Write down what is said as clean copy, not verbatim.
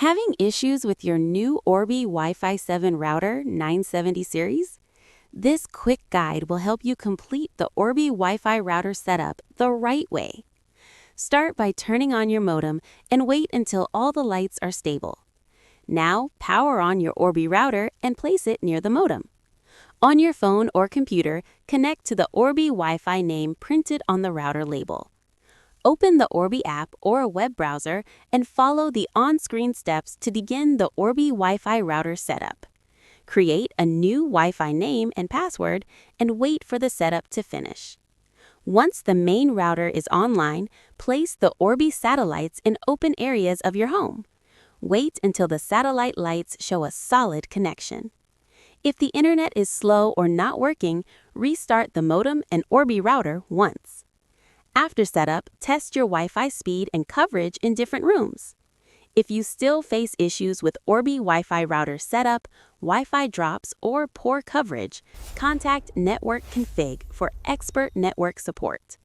Having issues with your new Orbi Wi-Fi 7 router 970 series? This quick guide will help you complete the Orbi Wi-Fi router setup the right way. Start by turning on your modem and wait until all the lights are stable. Now, power on your Orbi router and place it near the modem. On your phone or computer, connect to the Orbi Wi-Fi name printed on the router label. Open the Orbi app or a web browser and follow the on-screen steps to begin the Orbi Wi-Fi router setup. Create a new Wi-Fi name and password and wait for the setup to finish. Once the main router is online, place the Orbi satellites in open areas of your home. Wait until the satellite lights show a solid connection. If the internet is slow or not working, restart the modem and Orbi router once. After setup, test your Wi-Fi speed and coverage in different rooms. If you still face issues with Orbi Wi-Fi router setup, Wi-Fi drops, or poor coverage, contact Network Config for expert network support.